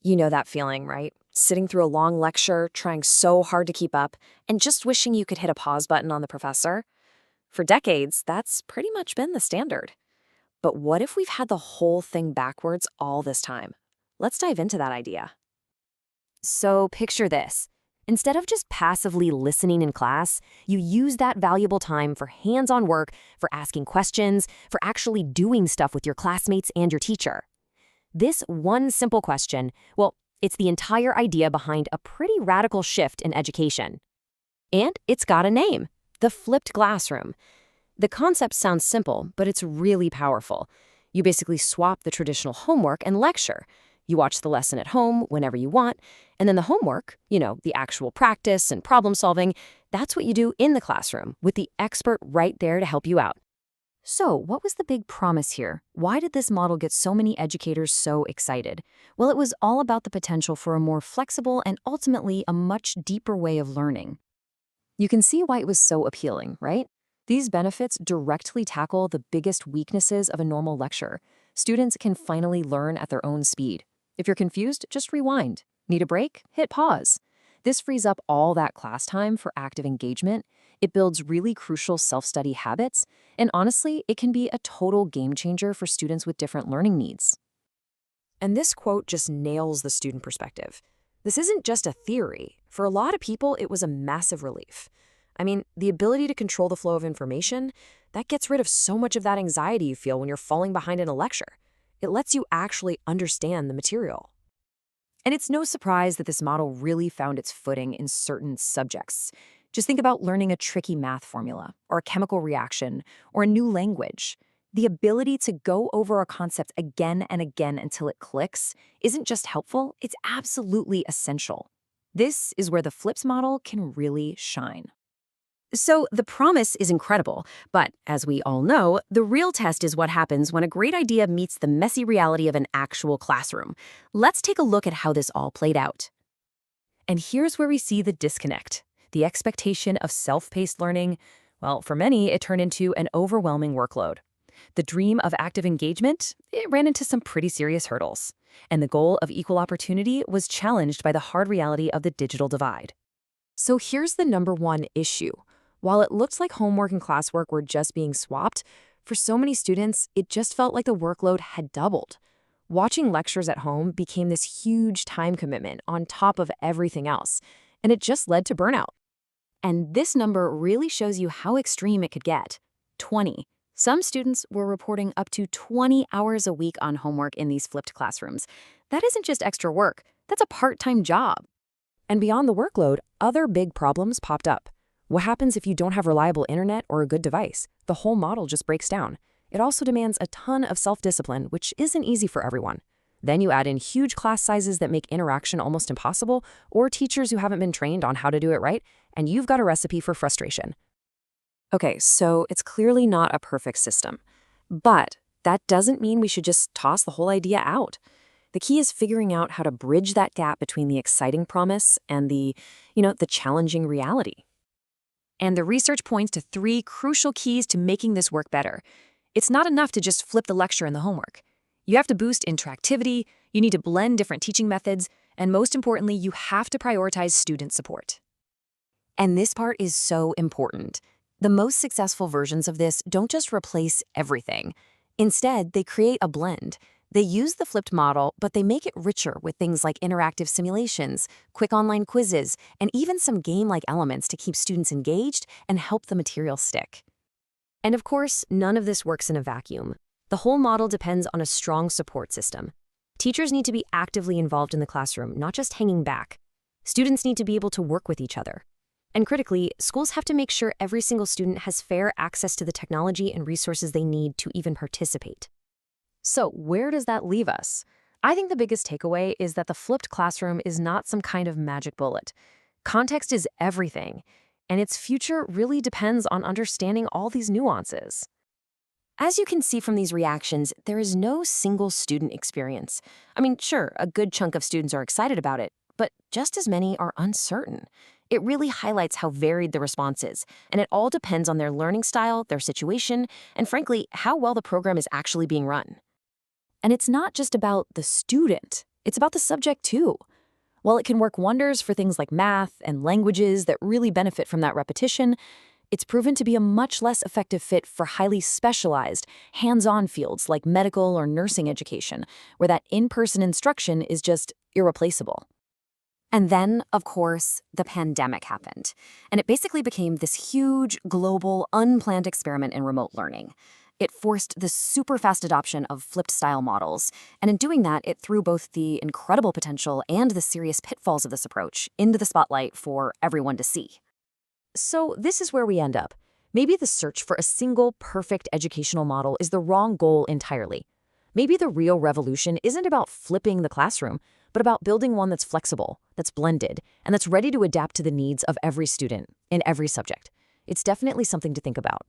You know that feeling, right? Sitting through a long lecture, trying so hard to keep up, and just wishing you could hit a pause button on the professor? For decades, that's pretty much been the standard. But what if we've had the whole thing backwards all this time? Let's dive into that idea. So picture this. Instead of just passively listening in class, you use that valuable time for hands-on work, for asking questions, for actually doing stuff with your classmates and your teacher. This one simple question, well, it's the entire idea behind a pretty radical shift in education. And it's got a name, the flipped classroom. The concept sounds simple, but it's really powerful. You basically swap the traditional homework and lecture. You watch the lesson at home whenever you want, and then the homework, the actual practice and problem solving, that's what you do in the classroom with the expert right there to help you out. So, what was the big promise here? Why did this model get so many educators so excited? Well, it was all about the potential for a more flexible and ultimately a much deeper way of learning. You can see why it was so appealing, right? These benefits directly tackle the biggest weaknesses of a normal lecture. Students can finally learn at their own speed. If you're confused, just rewind. Need a break? Hit pause. This frees up all that class time for active engagement. It builds really crucial self-study habits, and honestly, it can be a total game changer for students with different learning needs. And this quote just nails the student perspective. This isn't just a theory. For a lot of people, it was a massive relief. I mean, the ability to control the flow of information, that gets rid of so much of that anxiety you feel when you're falling behind in a lecture. It lets you actually understand the material. And it's no surprise that this model really found its footing in certain subjects. Just think about learning a tricky math formula, or a chemical reaction, or a new language. The ability to go over a concept again and again until it clicks isn't just helpful, it's absolutely essential. This is where the flips model can really shine. So the promise is incredible, but as we all know, the real test is what happens when a great idea meets the messy reality of an actual classroom. Let's take a look at how this all played out. And here's where we see the disconnect. The expectation of self-paced learning, well, for many, it turned into an overwhelming workload. The dream of active engagement, it ran into some pretty serious hurdles. And the goal of equal opportunity was challenged by the hard reality of the digital divide. So here's the number one issue. While it looked like homework and classwork were just being swapped, for so many students, it just felt like the workload had doubled. Watching lectures at home became this huge time commitment on top of everything else, and it just led to burnout. And this number really shows you how extreme it could get. 20. Some students were reporting up to 20 hours a week on homework in these flipped classrooms. That isn't just extra work, that's a part-time job. And beyond the workload, other big problems popped up. What happens if you don't have reliable internet or a good device? The whole model just breaks down. It also demands a ton of self-discipline, which isn't easy for everyone. Then you add in huge class sizes that make interaction almost impossible, or teachers who haven't been trained on how to do it right, and you've got a recipe for frustration. Okay, so it's clearly not a perfect system. But that doesn't mean we should just toss the whole idea out. The key is figuring out how to bridge that gap between the exciting promise and the challenging reality. And the research points to 3 crucial keys to making this work better. It's not enough to just flip the lecture and the homework. You have to boost interactivity, you need to blend different teaching methods, and most importantly, you have to prioritize student support. And this part is so important. The most successful versions of this don't just replace everything. Instead, they create a blend. They use the flipped model, but they make it richer with things like interactive simulations, quick online quizzes, and even some game-like elements to keep students engaged and help the material stick. And of course, none of this works in a vacuum. The whole model depends on a strong support system. Teachers need to be actively involved in the classroom, not just hanging back. Students need to be able to work with each other. And critically, schools have to make sure every single student has fair access to the technology and resources they need to even participate. So where does that leave us? I think the biggest takeaway is that the flipped classroom is not some kind of magic bullet. Context is everything, and its future really depends on understanding all these nuances. As you can see from these reactions, there is no single student experience. I mean, sure, a good chunk of students are excited about it, but just as many are uncertain. It really highlights how varied the response is, and it all depends on their learning style, their situation, and frankly, how well the program is actually being run. And it's not just about the student. it's about the subject too. While it can work wonders for things like math and languages that really benefit from that repetition, it's proven to be a much less effective fit for highly specialized, hands-on fields like medical or nursing education, where that in-person instruction is just irreplaceable. And then, of course, the pandemic happened. And it basically became this huge, global, unplanned experiment in remote learning. It forced the super fast adoption of flipped style models. And in doing that, it threw both the incredible potential and the serious pitfalls of this approach into the spotlight for everyone to see. So this is where we end up. Maybe the search for a single perfect educational model is the wrong goal entirely. Maybe the real revolution isn't about flipping the classroom, but about building one that's flexible, that's blended, and that's ready to adapt to the needs of every student in every subject. It's definitely something to think about.